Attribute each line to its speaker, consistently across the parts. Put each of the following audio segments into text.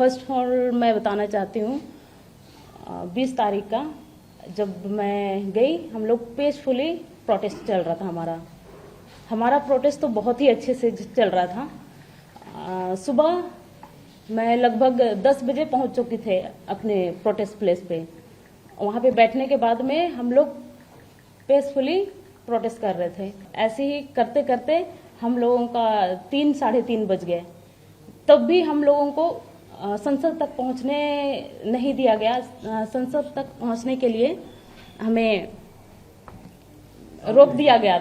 Speaker 1: First of all मैं बताना चाहती हूँ 20 तारीख का जब मैं गई, हम लोग पीसफुली प्रोटेस्ट चल रहा था। हमारा प्रोटेस्ट तो बहुत ही अच्छे से चल रहा था। सुबह मैं लगभग 10 बजे पहुंच चुकी थे अपने प्रोटेस्ट प्लेस पे। वहाँ पे बैठने के बाद में हम लोग पीसफुली प्रोटेस्ट कर रहे थे। ऐसे ही करते करते हम लोगों का 3 साढ़े 3 बज गए। तब भी हम लोगों को संसद तक पहुंचने नहीं दिया गया। संसद तक पहुंचने के लिए हमें रोक दिया गया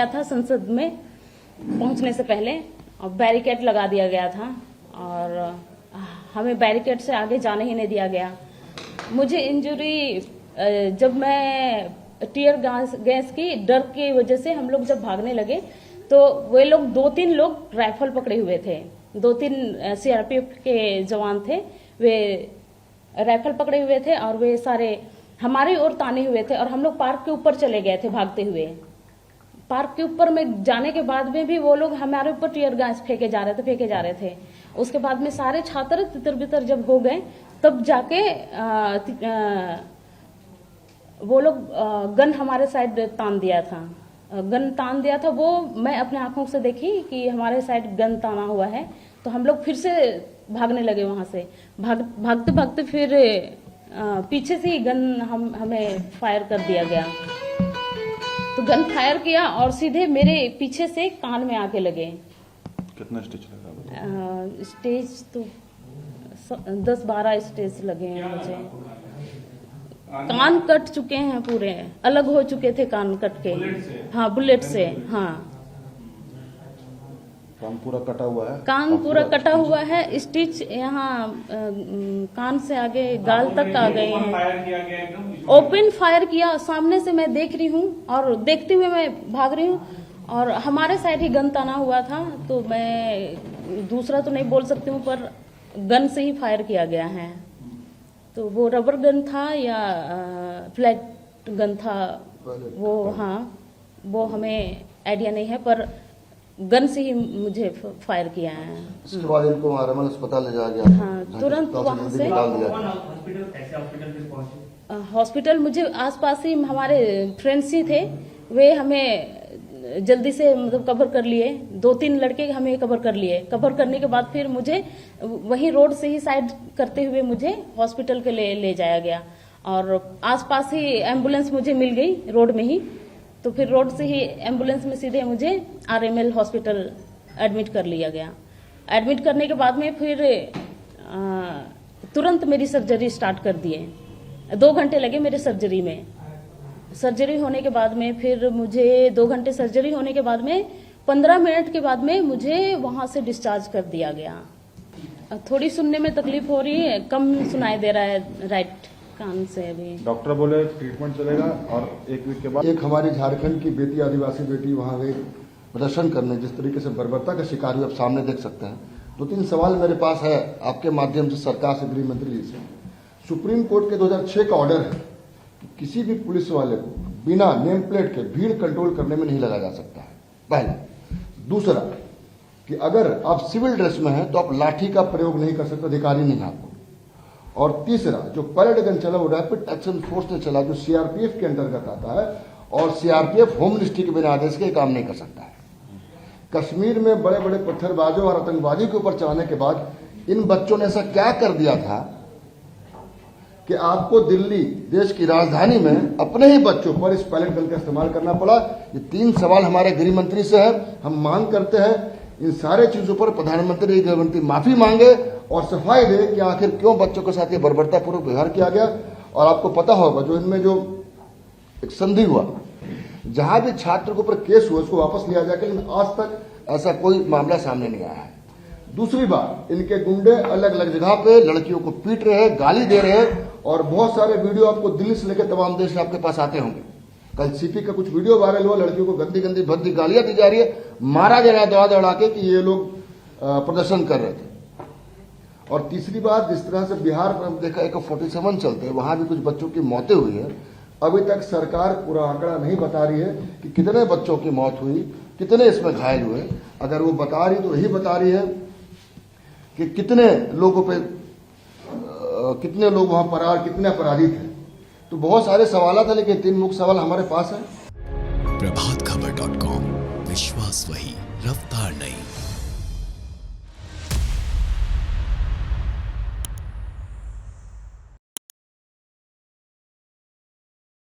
Speaker 1: था संसद में पहुंचने से पहले, और बैरिकेड लगा दिया गया था और हमें बैरिकेड से आगे जाने ही नहीं दिया गया। मुझे इंजरी, जब मैं टीयर गैस की डर की वजह से हम लोग जब भागने लगे तो वे लोग 2-3 लोग राइफल पकड़े हुए थे। 2-3 सीआरपीएफ के जवान थे, वे राइफल पकड़े हुए थे और वे सारे हमारी ओर ताने हुए थे। और हम लोग पार्क के ऊपर चले गए थे भागते हुए। पार्क के ऊपर में जाने के बाद में भी वो लोग हमारे ऊपर टीयर गैस फेंके जा रहे थे। उसके बाद में सारे छात्र तितर बितर जब हो गए तब जाके वो लोग गन हमारे साइड तान दिया था। वो मैं अपने आंखों से देखी कि हमारे साइड गन ताना हुआ है। तो हम लोग फिर से भागने लगे वहां से। भागते भागते फिर पीछे से ही गन हमें फायर कर दिया गया। तो गन फायर किया और सीधे मेरे पीछे से कान में आके लगे।
Speaker 2: कितना स्टेज लगा?
Speaker 1: स्टेज तो 10-12 स्टेज लगे हैं मुझे। कान कट चुके हैं, पूरे अलग हो चुके थे कान कट के। हाँ, बुलेट से। हाँ,
Speaker 2: कान पूरा कटा हुआ है।
Speaker 1: कान पूरा कटा हुआ है। स्टिच यहाँ कान से आगे गाल तक आ गए हैं। ओपन फायर किया, सामने से मैं देख रही हूँ और देखते हुए मैं भाग रही हूँ। और हमारे साइड ही गन ताना हुआ था, तो मैं दूसरा तो नहीं बोल सकती हूँ, पर गन से ही फायर किया गया है। तो वो रबर गन था या फ्लैट गन था वो, हाँ, वो हमें आइडिया नहीं है, पर गन से ही मुझे फायर किया है।
Speaker 3: इसके बाद इनको आरएमएल अस्पताल ले जाया गया।
Speaker 1: हाँ, तुरंत वहां से हॉस्पिटल। मुझे आसपास ही हमारे फ्रेंड्स ही थे, वे हमें जल्दी से मतलब कवर कर लिए। 2-3 लड़के हमें कवर कर लिए। कवर करने के बाद फिर मुझे वही रोड से ही साइड करते हुए मुझे हॉस्पिटल के ले जाया गया। और आसपास ही एम्बुलेंस मुझे मिल गई रोड में ही। तो फिर रोड से ही एम्बुलेंस में सीधे मुझे आरएमएल हॉस्पिटल एडमिट कर लिया गया। एडमिट करने के बाद में फिर तुरंत मेरी सर्जरी स्टार्ट कर दिए। 2 घंटे लगे मेरे सर्जरी में। सर्जरी होने के बाद में फिर मुझे 2 घंटे सर्जरी होने के बाद में 15 मिनट के बाद में मुझे वहां से डिस्चार्ज कर दिया गया। थोड़ी सुनने में तकलीफ हो रही है, कम सुनाई दे रहा है राइट कान से। अभी
Speaker 2: डॉक्टर बोले ट्रीटमेंट चलेगा और 1 वीक के बाद।
Speaker 3: एक हमारी झारखंड की बेटी, आदिवासी बेटी, वहां गई प्रदर्शन करने, जिस तरीके से बर्बरता का शिकार हुई आप सामने देख सकते हैं। 2-3 सवाल मेरे पास है आपके माध्यम से सरकार से, गृह मंत्री जी से। सुप्रीम कोर्ट के 2006 का ऑर्डर है कि किसी भी पुलिस वाले को बिना नेम प्लेट के भीड़ कंट्रोल करने में नहीं लगाया जा सकता है, पहला। दूसरा कि अगर आप सिविल ड्रेस में हैं तो आप लाठी का प्रयोग नहीं कर सकते, अधिकारी नहीं आपको। और तीसरा, जो परेड गन चला वो रैपिड एक्शन फोर्स ने चला, जो सीआरपीएफ के अंतर्गत आता है, और सीआरपीएफ होम मिनिस्ट्री के बिना आदेश के काम नहीं कर सकता है। कश्मीर में बड़े बड़े पत्थरबाजों और आतंकवादी के ऊपर चलाने के बाद इन बच्चों ने ऐसा क्या कर दिया था कि आपको दिल्ली, देश की राजधानी में, अपने ही बच्चों पर इस पैलेट गन का इस्तेमाल करना पड़ा। ये 3 सवाल हमारे गृह मंत्री से है। हम मांग करते हैं इन सारे चीजों पर प्रधानमंत्री, गृह मंत्री माफी मांगे और सफाई दे कि आखिर क्यों बच्चों के साथ ये बर्बरतापूर्वक व्यवहार किया गया। और आपको पता होगा जो इनमें जो एक संधि हुआ, जहां भी छात्र के ऊपर केस हुआ उसको वापस लिया जाएगा, लेकिन आज तक ऐसा कोई मामला सामने नहीं आया है। दूसरी बात, इनके गुंडे अलग अलग जगह पे लड़कियों को पीट रहे हैं, गाली दे रहे हैं, और बहुत सारे वीडियो आपको दिल्ली से लेकर तमाम देश से आपके पास आते होंगे। कल सीपी का कुछ वीडियो वायरल हुआ, लड़कियों को गंदी गंदी भद्दी गालियां दी जा रही है, मारा जा रहा है दौड़ा दौड़ा के कि ये लोग प्रदर्शन कर रहे थे। और तीसरी बात, जिस तरह से बिहार में देखा AK-47 चलते हैं, वहां भी कुछ बच्चों की मौतें हुई है। अभी तक सरकार पूरा आंकड़ा नहीं बता रही है कि कितने बच्चों की मौत हुई, कितने इसमें घायल हुए। अगर वो बता रही तो यही बता रही है कि कितने लोगों पे कितने लोग वहां फरार, कितने अपराधी थे। तो बहुत सारे सवाल थे, लेकिन 3 मुख्य सवाल हमारे पास है।
Speaker 4: प्रभातखबर.com, विश्वास वही, रफ्तार नहीं।